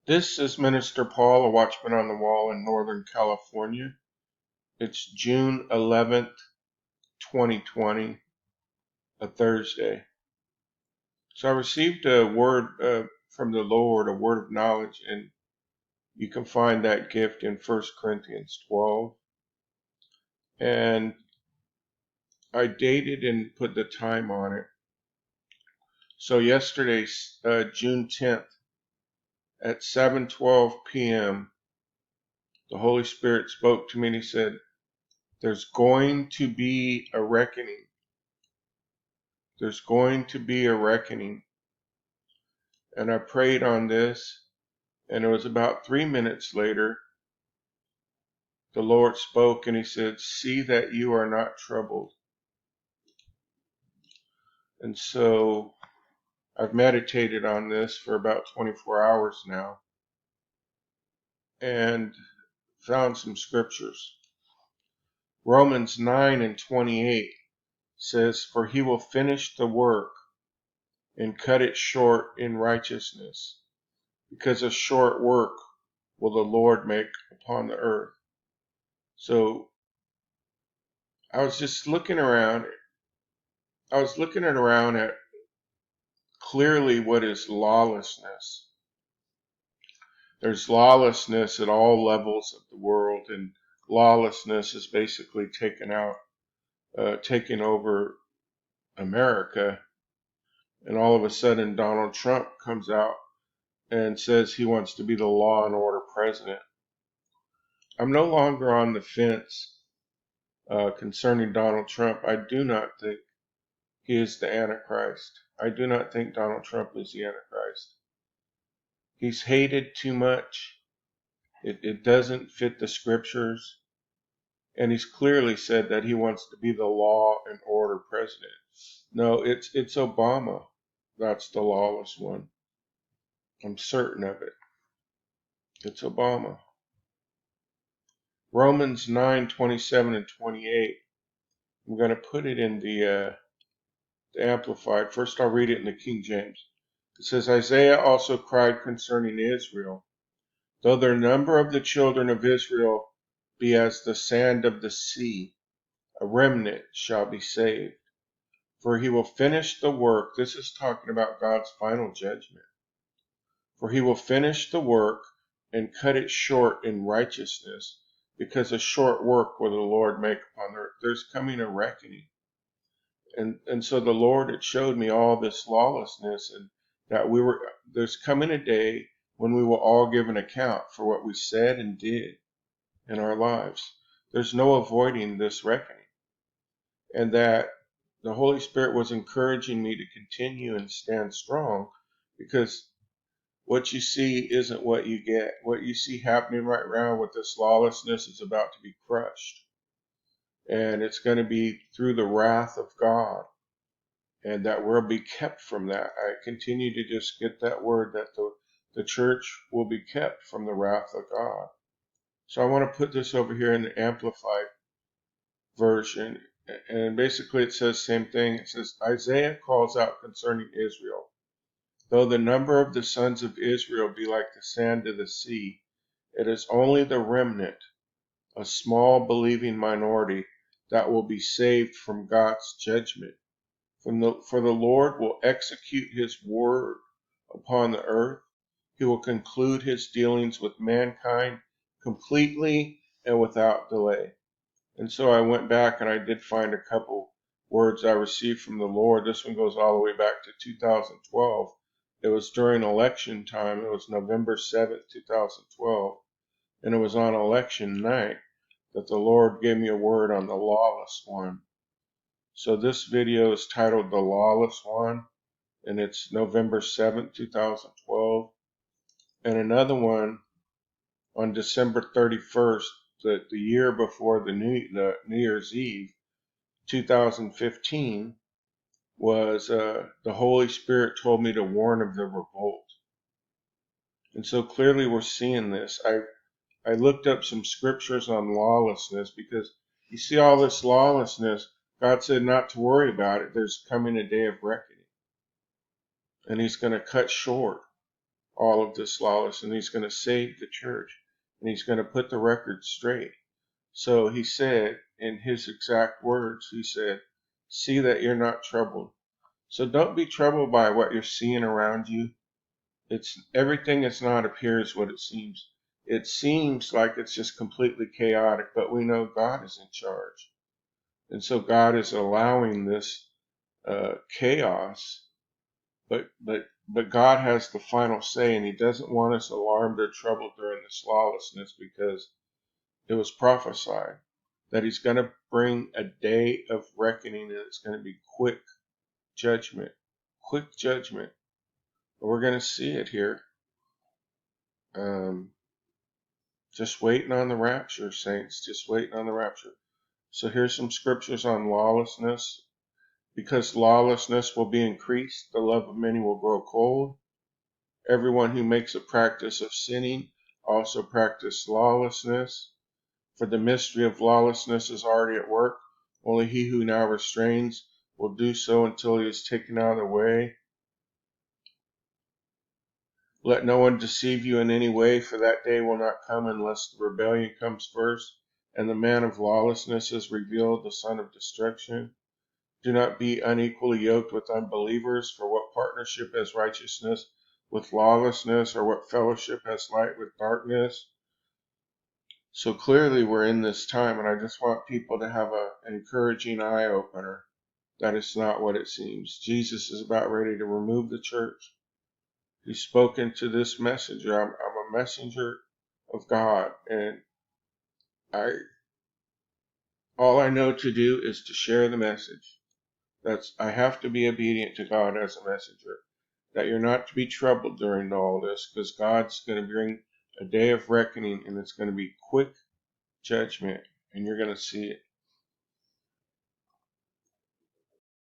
This is Minister Paul, a watchman on the wall in Northern California. It's June 11th, 2020, a Thursday. So I received a word from the Lord, a word of knowledge, and you can find that gift in 1 Corinthians 12. And I dated and put the time on it. So yesterday, June 10th, at 7:12 p.m., the Holy Spirit spoke to me and he said, there's going to be a reckoning. There's going to be a reckoning. And I prayed on this, and it was about 3 minutes later, the Lord spoke and he said, see that you are not troubled. And so I've meditated on this for about 24 hours now and found some scriptures. Romans 9:28 says, for he will finish the work and cut it short in righteousness, because a short work will the Lord make upon the earth. So I was just looking around. I was looking around at clearly what is lawlessness. There's lawlessness at all levels of the world, and lawlessness is basically taking over America. And all of a sudden, Donald Trump comes out and says he wants to be the law and order president. I'm no longer on the fence concerning Donald Trump. I do not think he is the Antichrist. I do not think Donald Trump is the Antichrist. He's hated too much. It doesn't fit the scriptures. And he's clearly said that he wants to be the law and order president. No, it's Obama. That's the lawless one. I'm certain of it. It's Obama. Romans 9:27 and 28. I'm going to put it in the Amplified. First, I'll read it in the King James. It says, Isaiah also cried concerning Israel, though their number of the children of Israel be as the sand of the sea, a remnant shall be saved. For he will finish the work. This is talking about God's final judgment. For he will finish the work and cut it short in righteousness, because a short work will the Lord make upon the earth. There's coming a reckoning. And so the Lord had showed me all this lawlessness, and that there's coming a day when we will all give an account for what we said and did in our lives. There's no avoiding this reckoning. And that the Holy Spirit was encouraging me to continue and stand strong, because what you see isn't what you get. What you see happening right now with this lawlessness is about to be crushed. And it's going to be through the wrath of God. And that we'll be kept from that. I continue to just get that word that the church will be kept from the wrath of God. So I want to put this over here in the Amplified version. And basically it says the same thing. It says, Isaiah calls out concerning Israel. Though the number of the sons of Israel be like the sand of the sea, it is only the remnant, a small believing minority, that will be saved from God's judgment. For the Lord will execute his word upon the earth. He will conclude his dealings with mankind completely and without delay. And so I went back and I did find a couple words I received from the Lord. This one goes all the way back to 2012. It was during election time. It was November 7th, 2012. And it was on election night that the Lord gave me a word on the lawless one. So this video is titled The Lawless One, and it's November 7th, 2012. And another one on December 31st, the year before the New Year's Eve, 2015, was the Holy Spirit told me to warn of the revolt. And so clearly we're seeing this. I looked up some scriptures on lawlessness, because you see all this lawlessness. God said not to worry about it. There's coming a day of reckoning. And he's going to cut short all of this lawlessness, and he's going to save the church, and he's going to put the record straight. So he said, in his exact words, he said, see that you're not troubled. So don't be troubled by what you're seeing around you. It's everything is not appears what it seems. It seems like it's just completely chaotic, but we know God is in charge. And so God is allowing this chaos, but God has the final say, and he doesn't want us alarmed or troubled during this lawlessness, because it was prophesied that he's going to bring a day of reckoning, and it's going to be quick judgment. Quick judgment. We're going to see it here. Just waiting on the rapture, saints. Just waiting on the rapture. So here's some scriptures on lawlessness. Because lawlessness will be increased, the love of many will grow cold. Everyone who makes a practice of sinning also practice lawlessness. For the mystery of lawlessness is already at work. Only he who now restrains will do so until he is taken out of the way. Let no one deceive you in any way, for that day will not come unless the rebellion comes first, and the man of lawlessness is revealed, the son of destruction. Do not be unequally yoked with unbelievers, for what partnership has righteousness with lawlessness, or what fellowship has light with darkness? So clearly we're in this time, and I just want people to have an encouraging eye opener that it's not what it seems. Jesus is about ready to remove the church. He's spoken to this messenger. I'm a messenger of God, and all I know to do is to share the message. I have to be obedient to God as a messenger. That you're not to be troubled during all this, because God's going to bring a day of reckoning, and it's going to be quick judgment, and you're going to see it.